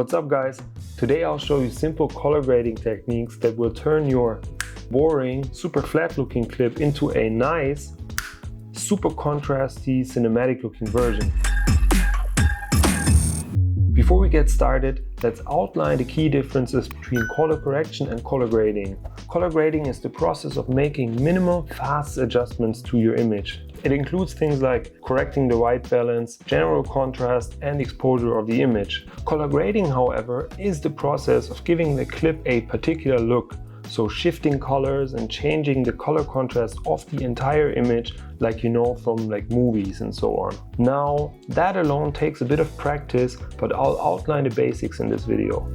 What's up guys? Today I'll show you simple color grading techniques that will turn your boring, super flat looking clip into a nice, super contrasty, cinematic looking version. Before we get started, let's outline the key differences between color correction and color grading. Color grading is the process of making minimal, fast adjustments to your image. It includes things like correcting the white balance, general contrast, and exposure of the image. Color grading, however, is the process of giving the clip a particular look, so shifting colors and changing the color contrast of the entire image, like you know from movies and so on. Now, that alone takes a bit of practice, but I'll outline the basics in this video.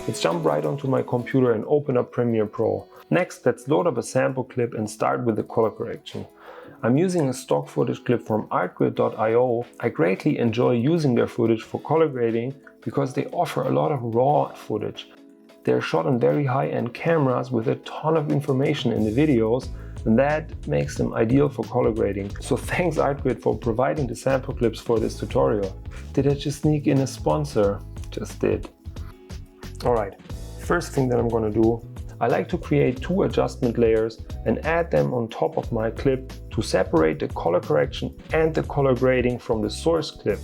Let's jump right onto my computer and open up Premiere Pro. Next, let's load up a sample clip and start with the color correction. I'm using a stock footage clip from artgrid.io. I greatly enjoy using their footage for color grading because they offer a lot of raw footage. They're shot on very high-end cameras with a ton of information in the videos, and that makes them ideal for color grading. So thanks Artgrid for providing the sample clips for this tutorial. Did I just sneak in a sponsor? Just did. Alright, first thing that I'm gonna do, I like to create two adjustment layers and add them on top of my clip to separate the color correction and the color grading from the source clip.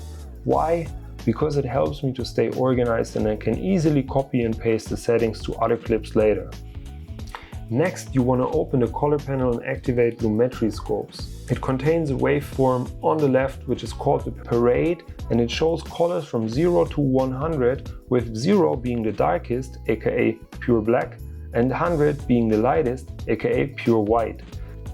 Why? Because it helps me to stay organized and I can easily copy and paste the settings to other clips later. Next, you want to open the color panel and activate Lumetri Scopes. It contains a waveform on the left which is called the parade, and it shows colors from 0 to 100, with 0 being the darkest, aka pure black, and 100 being the lightest, aka pure white.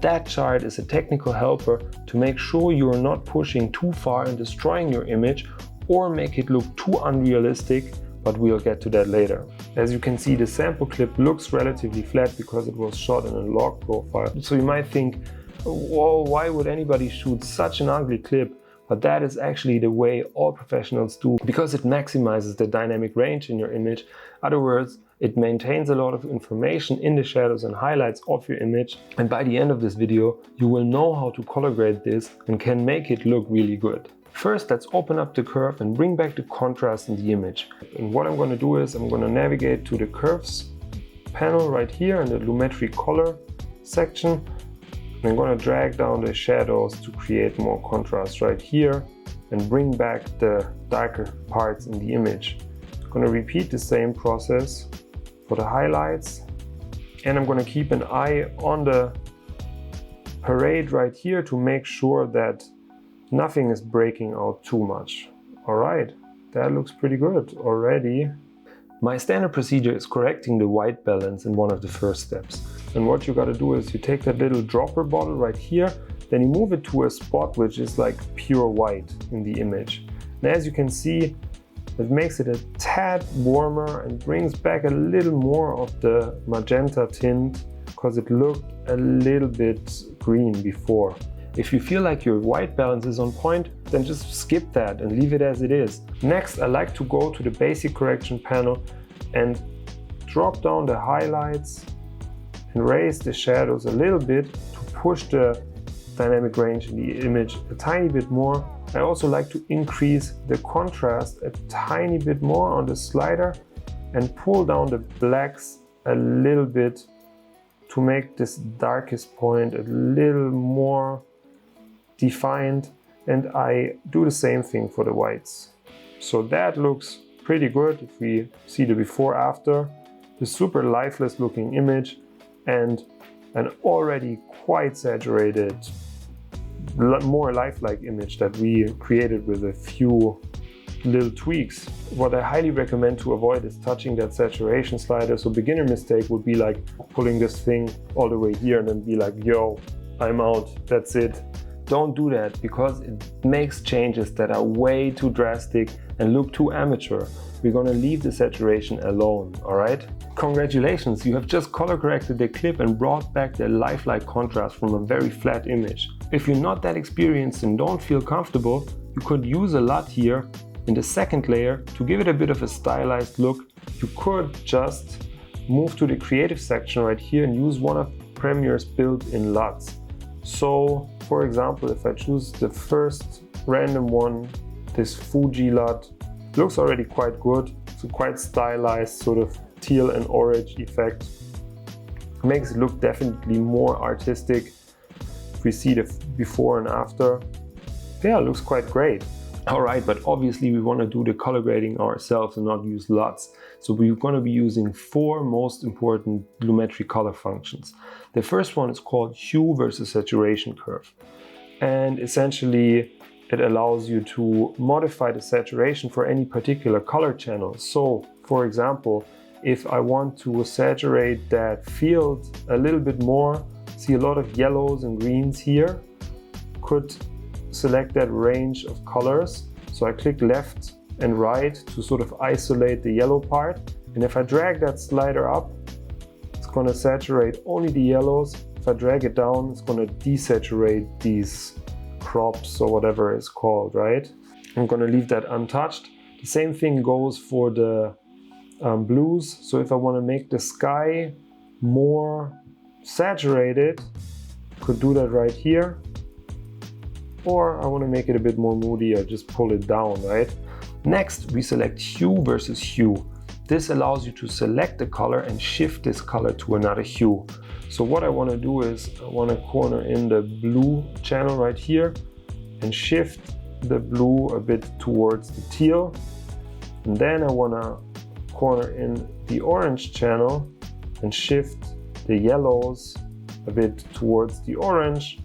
That chart is a technical helper to make sure you are not pushing too far and destroying your image or make it look too unrealistic, but we'll get to that later. As you can see, the sample clip looks relatively flat because it was shot in a log profile. So you might think, whoa, why would anybody shoot such an ugly clip? But that is actually the way all professionals do, because it maximizes the dynamic range in your image. In other words, it maintains a lot of information in the shadows and highlights of your image. And by the end of this video, you will know how to color grade this and can make it look really good. First, let's open up the curve and bring back the contrast in the image. And what I'm going to do is I'm going to navigate to the curves panel right here in the Lumetri color section. And I'm going to drag down the shadows to create more contrast right here and bring back the darker parts in the image. I'm going to repeat the same process for the highlights. And I'm going to keep an eye on the parade right here to make sure that nothing is breaking out too much. Alright, that looks pretty good already. My standard procedure is correcting the white balance in one of the first steps. And what you gotta do is you take that little dropper bottle right here, then you move it to a spot which is like pure white in the image. And as you can see, it makes it a tad warmer and brings back a little more of the magenta tint because it looked a little bit green before. If you feel like your white balance is on point, then just skip that and leave it as it is. Next, I like to go to the basic correction panel and drop down the highlights and raise the shadows a little bit to push the dynamic range in the image a tiny bit more. I also like to increase the contrast a tiny bit more on the slider and pull down the blacks a little bit to make this darkest point a little more defined, and I do the same thing for the whites. So that looks pretty good if we see the before after, the super lifeless looking image and an already quite saturated, more lifelike image that we created with a few little tweaks. What I highly recommend to avoid is touching that saturation slider. So beginner mistake would be like pulling this thing all the way here and then be like, yo, I'm out, that's it. Don't do that because it makes changes that are way too drastic and look too amateur. We're gonna leave the saturation alone, alright? Congratulations, you have just color corrected the clip and brought back the lifelike contrast from a very flat image. If you're not that experienced and don't feel comfortable, you could use a LUT here in the second layer to give it a bit of a stylized look. You could just move to the creative section right here and use one of Premiere's built-in LUTs. So For example, if I choose the first random one, this Fuji LUT, looks already quite good. It's a quite stylized sort of teal and orange effect. Makes it look definitely more artistic. If we see the before and after, yeah, it looks quite great. Alright, but obviously we want to do the color grading ourselves and not use LUTs. So we're going to be using 4 most important Lumetri color functions. The first one is called hue versus saturation curve. And essentially it allows you to modify the saturation for any particular color channel. So for example, if I want to saturate that field a little bit more, see a lot of yellows and greens here, could select that range of colors. So I click left and right to sort of isolate the yellow part. And if I drag that slider up, it's going to saturate only the yellows. If I drag it down, it's going to desaturate these crops or whatever it's called, right? I'm going to leave that untouched. The same thing goes for the blues. So if I want to make the sky more saturated, could do that right here. Or I want to make it a bit more moody, I just pull it down, right? Next, we select hue versus hue. This allows you to select the color and shift this color to another hue. So what I want to do is I want to corner in the blue channel right here and shift the blue a bit towards the teal. And then I want to corner in the orange channel and shift the yellows a bit towards the orange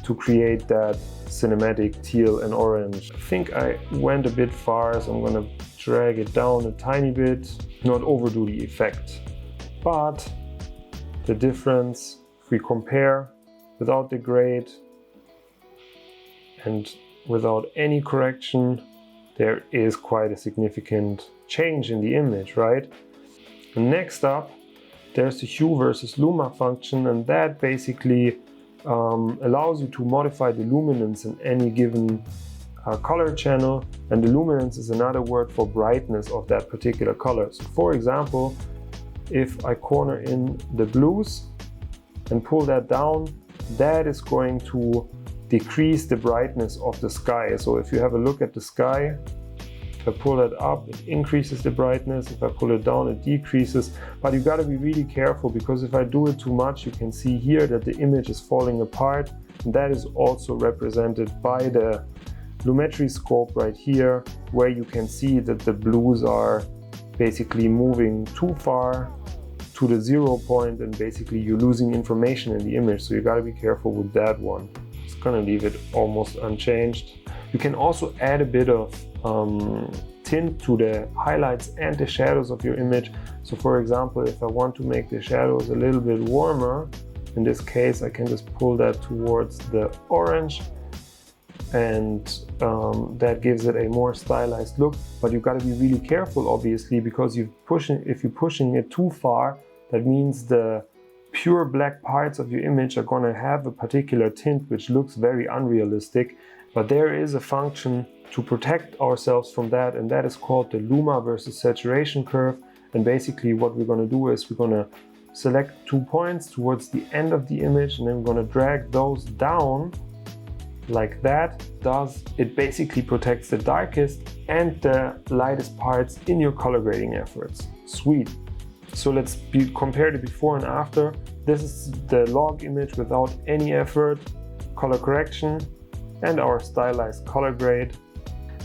to create that cinematic teal and orange. I think I went a bit far, so I'm going to drag it down a tiny bit, not overdo the effect. But the difference, if we compare without the grade and without any correction, there is quite a significant change in the image, right? And next up, there's the hue versus luma function, and that basically allows you to modify the luminance in any given color channel. And the luminance is another word for brightness of that particular color. So for example, if I corner in the blues and pull that down, that is going to decrease the brightness of the sky. So if you have a look at the sky, if I pull that up, it increases the brightness. If I pull it down, it decreases. But you got to be really careful, because if I do it too much, you can see here that the image is falling apart. And that is also represented by the Lumetri Scope right here, where you can see that the blues are basically moving too far to the 0 point, and basically you're losing information in the image. So you got to be careful with that one. Just gonna leave it almost unchanged. You can also add a bit of tint to the highlights and the shadows of your image. So for example, if I want to make the shadows a little bit warmer, in this case I can just pull that towards the orange, and that gives it a more stylized look. But you've got to be really careful, obviously, because if you're pushing it too far, that means the pure black parts of your image are going to have a particular tint which looks very unrealistic. But there is a function to protect ourselves from that, and that is called the Luma versus saturation curve. And basically what we're going to do is we're going to select 2 points towards the end of the image, and then we're going to drag those down like that. It basically protects the darkest and the lightest parts in your color grading efforts. Sweet. So let's compare the before and after. This is the log image without any effort, color correction, and our stylized color grade.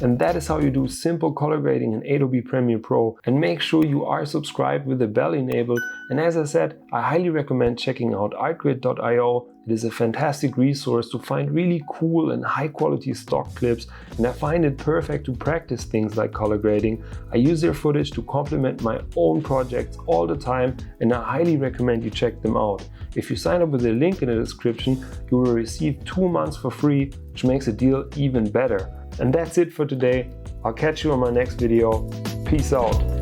And that is how you do simple color grading in Adobe Premiere Pro. And make sure you are subscribed with the bell enabled. And as I said, I highly recommend checking out artgrid.io. It is a fantastic resource to find really cool and high quality stock clips, and I find it perfect to practice things like color grading. I use their footage to complement my own projects all the time, and I highly recommend you check them out. If you sign up with the link in the description, you will receive 2 months for free, which makes the deal even better. And that's it for today. I'll catch you on my next video. Peace out.